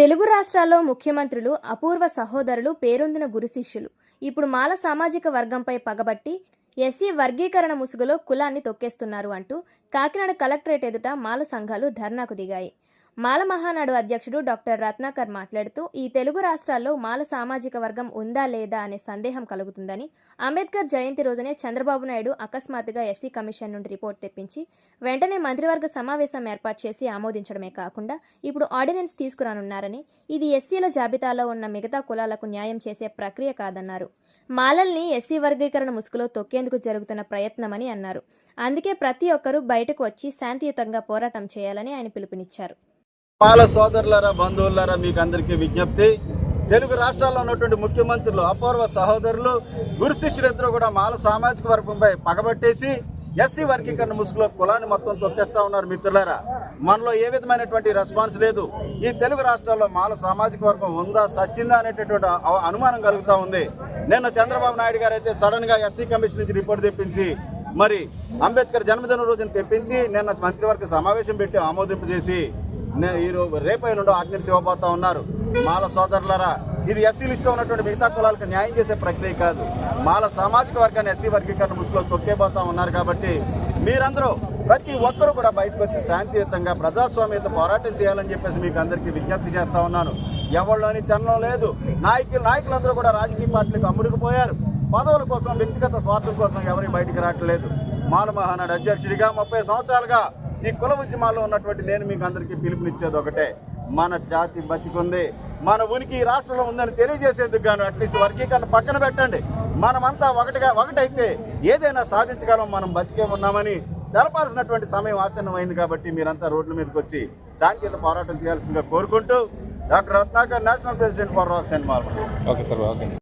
తెలుగు రాష్ట్రాల్లో ముఖ్యమంత్రులు అపూర్వ సహోదరులు పేరొందిన గురు శిష్యులు ఇప్పుడు మాల సామాజిక వర్గంపై పగబట్టి ఎస్సీ వర్గీకరణ ముసుగులో కులాన్ని తొక్కేస్తున్నారు అంటూ కాకినాడ కలెక్టరేట్ ఎదుట మాల సంఘాలు ధర్నాకు దిగాయి. మాల మహానాడు అధ్యక్షుడు డాక్టర్ రత్నాకర్ మాట్లాడుతూ ఈ తెలుగు రాష్ట్రాల్లో మాల సామాజిక వర్గం ఉందా లేదా అనే సందేహం కలుగుతుందని, అంబేద్కర్ జయంతి రోజునే చంద్రబాబు నాయుడు అకస్మాత్తుగా ఎస్సీ కమిషన్ నుండి రిపోర్ట్ తెప్పించి వెంటనే మంత్రివర్గ సమావేశం ఏర్పాటు చేసి ఆమోదించడమే కాకుండా ఇప్పుడు ఆర్డినెన్స్ తీసుకురానున్నారని, ఇది ఎస్సీల జాబితాలో ఉన్న మిగతా కులాలకు న్యాయం చేసే ప్రక్రియ కాదన్నారు. మాలల్ని ఎస్సీ వర్గీకరణ ముసుగులో తొక్కేందుకు జరుగుతున్న ప్రయత్నమని అన్నారు. అందుకే ప్రతి ఒక్కరూ బయటకు వచ్చి శాంతియుతంగా పోరాటం చేయాలని ఆయన పిలుపునిచ్చారు. మాల సోదరులారా, బంధువులారా, మీకు అందరికీ విజ్ఞప్తి. తెలుగు రాష్ట్రాల్లో ఉన్నటువంటి ముఖ్యమంత్రులు అపూర్వ సహోదరులు గురు శిష్యులిద్దరూ కూడా మాల సామాజిక వర్గంపై పగబట్టేసి ఎస్సీ వర్గీకరణ ముసుగులో కులాన్ని మొత్తం తొక్కేస్తా ఉన్నారు. మిత్రులారా, మనలో ఏ విధమైనటువంటి రెస్పాన్స్ లేదు. ఈ తెలుగు రాష్ట్రాల్లో మాల సామాజిక వర్గం ఉందా, సచ్చిందా అనేటటువంటి అనుమానం కలుగుతూ ఉంది. నిన్న చంద్రబాబు నాయుడు గారు అయితే సడన్ గా ఎస్సీ కమిషన్ నుంచి రిపోర్ట్ తెప్పించి మరి అంబేద్కర్ జన్మదిన రోజున తెప్పించి నిన్న మంత్రివర్గ సమావేశం పెట్టి ఆమోదింపు చేసి రేపై నుండి ఆజ్ఞలు ఇవ్వబోతా ఉన్నారు. మాల సోదరులారా, ఇది ఎస్సీ లిస్టులో ఉన్నటువంటి మిగతా కులాలకు న్యాయం చేసే ప్రక్రియ కాదు. మాల సామాజిక వర్గాన్ని ఎస్సీ వర్గీకరణ ముసుగులో తొక్కేబోతా ఉన్నారు. కాబట్టి మీరందరూ ప్రతి ఒక్కరూ కూడా బయటకు వచ్చి శాంతియుతంగా ప్రజాస్వామ్యత పోరాటం చేయాలని చెప్పేసి మీకు అందరికీ విజ్ఞప్తి చేస్తా ఉన్నాను. ఎవరిలోని చలనం లేదు. నాయకులందరూ కూడా రాజకీయ పార్టీలకు అమ్ముడుకుపోయారు. పదవుల కోసం, వ్యక్తిగత స్వార్థం కోసం ఎవరికి బయటికి రావట్లేదు. మాల మహానాడు అధ్యక్షుడిగా 30 సంవత్సరాలుగా ఈ కుల ఉద్యమాల్లో ఉన్నటువంటి నేను మీకు అందరికీ పిలుపునిచ్చేది ఒకటే: మన జాతి బతికుంది, మన ఉనికి ఈ రాష్ట్రంలో ఉందని తెలియజేసేందుకు గాను అట్లీస్ట్ వర్గీకరణ పక్కన పెట్టండి. మనమంతా ఒకటైతే ఏదైనా సాధించగలం, మనం బతికే ఉన్నామని తెలపాల్సినటువంటి సమయం ఆసన్నమైంది. కాబట్టి మీరంతా రోడ్ల మీదకి వచ్చి శాంతియుత పోరాటం చేయాల్సిందిగా కోరుకుంటూ doctor Ratnakar, national president for racks and marble. Okay sir, okay.